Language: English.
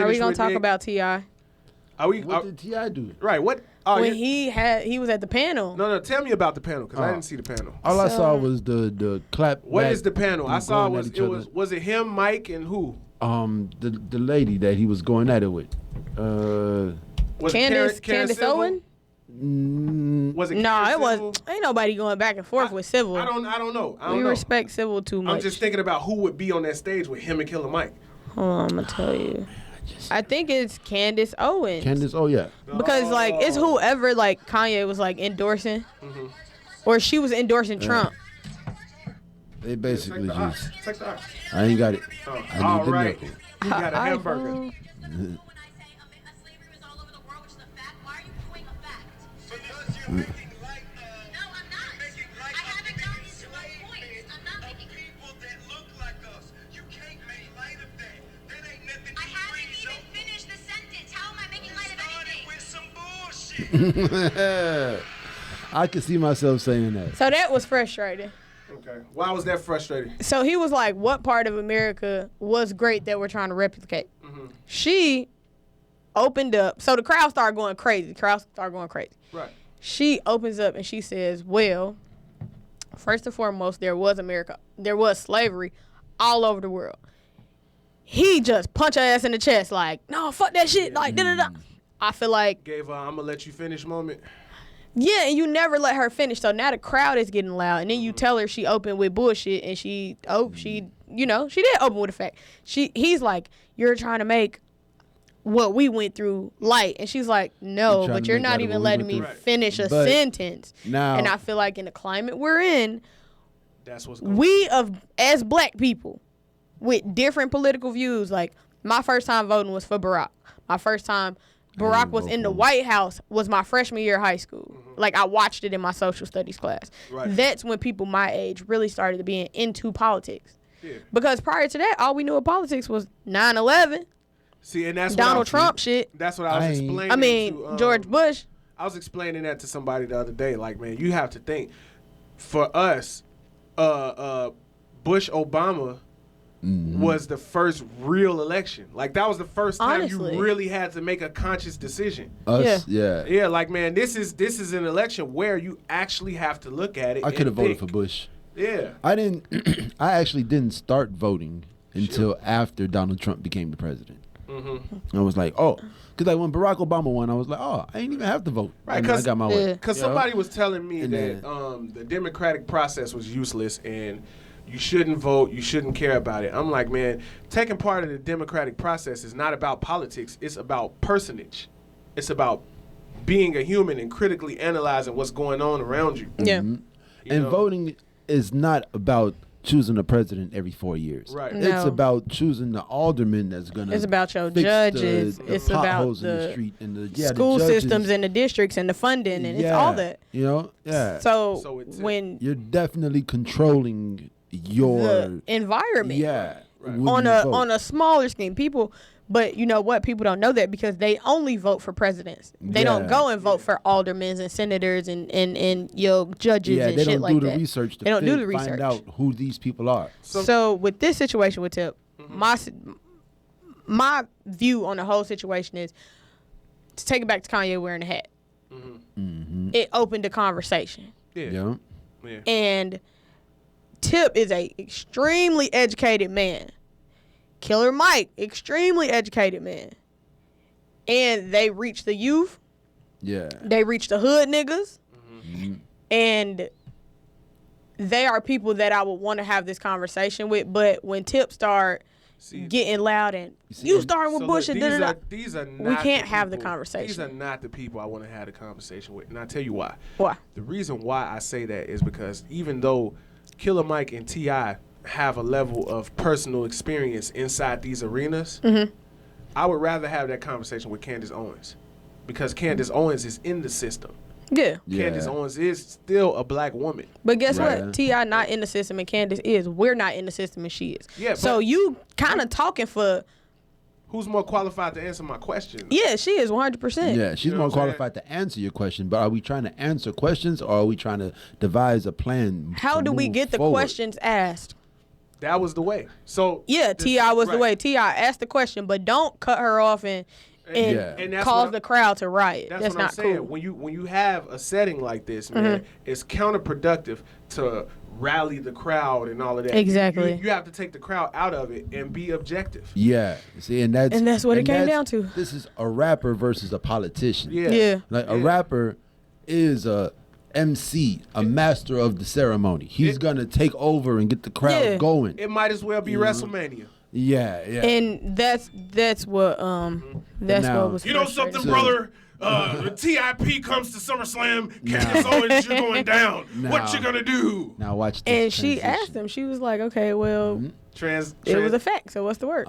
Are we gonna talk about T.I.? What did T.I. do? Right. What? Oh, when he was at the panel. No. Tell me about the panel because I didn't see the panel. All I saw was the clap. What is the panel? I saw was it him, Mike, and who? The lady that he was going at it with. Was Candace Owens? Was it? No, it was. Ain't nobody going back and forth with Civil. I don't know. We respect Civil too much. I'm just thinking about who would be on that stage with him and Killer Mike. Hold on, I'm gonna tell you. I think it's Candace Owens. Oh yeah. Because like it's whoever like Kanye was like endorsing, or she was endorsing Trump. They basically just. Take the ice. I ain't got it. All right. You got a hamburger. I could see myself saying that. So that was frustrating. Okay. Why was that frustrating? So he was like, what part of America was great that we're trying to replicate? She opened up. So the crowd started going crazy. Right. She opens up and she says, well, first and foremost, there was America. There was slavery all over the world. He just punched her ass in the chest like, no, fuck that shit. Like, da-da-da. I feel like gave her I'm gonna let you finish moment. Yeah, and you never let her finish. So now the crowd is getting loud, and then you tell her she opened with bullshit, and she did open with a fact. He's like, you're trying to make what we went through light, and she's like, no, but you're not even letting me finish a sentence. Now, and I feel like in the climate we're in, that's what's going on. As black people with different political views, like my first time voting was for Barack. My first time Barack was in the White House was my freshman year of high school. Like, I watched it in my social studies class. Right. That's when people my age really started being into politics. Yeah. Because prior to that, all we knew of politics was 9/11. See, and that's Donald Trump shit. That's what I was explaining. George Bush. I was explaining that to somebody the other day. Like, man, you have to think. For us, Bush Obama was the first real election. Like, that was the first time you really had to make a conscious decision. Yeah, like, man, this is an election where you actually have to look at it. I could have voted for Bush. Yeah. I actually didn't start voting until after Donald Trump became the president. I was like, oh, because like when Barack Obama won, I was like, oh, I ain't even have to vote. Right, I got my way. Because somebody was telling me that the democratic process was useless and you shouldn't vote, you shouldn't care about it. I'm like, man, taking part of the democratic process is not about politics. It's about personage. It's about being a human and critically analyzing what's going on around you. Yeah. And voting is not about choosing a president every 4 years. Right. No. It's about choosing the alderman that's going to It's about your fix judges. the It's about potholes in the the street and the school the judges. systems and the districts and the funding and it's all that. You know? Yeah. So when you're definitely controlling your the environment. Yeah. Right. On a smaller scheme. But you know what? People don't know that because they only vote for presidents. They don't go and vote for aldermen and senators and judges and shit like that. They don't do the research to they don't do the research. find out who these people are. So with this situation with Tip, my view on the whole situation is to take it back to Kanye wearing a hat. It opened a conversation. Yeah. And Tip is a extremely educated man. Killer Mike, extremely educated man. And they reach the youth. Yeah. They reach the hood niggas. And they are people that I would want to have this conversation with. But when Tip start getting loud and you starting with Bush and these are not we can't have the people, conversation. These are not the people I want to have the conversation with. And I'll tell you why. Why? The reason why I say that is because even though Killer Mike and T.I. have a level of personal experience inside these arenas, I would rather have that conversation with Candace Owens because Candace Owens is in the system. Yeah. Candace Owens is still a black woman. But guess what? T.I. not in the system and Candace is. We're not in the system and she is. Yeah, so you kind of talking for... Who's more qualified to answer my question? Yeah, she is 100%. Yeah, she's more qualified to answer your question. But are we trying to answer questions or are we trying to devise a plan? How do we get the questions asked? That was the way. So yeah, T.I. was the way. T.I. asked the question, but don't cut her off and that's cause the crowd to riot. That's what not I'm saying. cool. When you have a setting like this, man, it's counterproductive to rally the crowd and all of that. Exactly. You have to take the crowd out of it and be objective. Yeah. See, and that's what it came down to. This is a rapper versus a politician. Yeah. Like a rapper is a MC, a master of the ceremony. He's gonna take over and get the crowd going. It might as well be WrestleMania. Yeah. And that's what what was. You know something, brother? The TIP comes to SummerSlam. Candace Owens, you're going down. What you gonna do? Now watch this. And she asked him. She was like, "Okay, well, Trans. it was a fact. So what's the word?"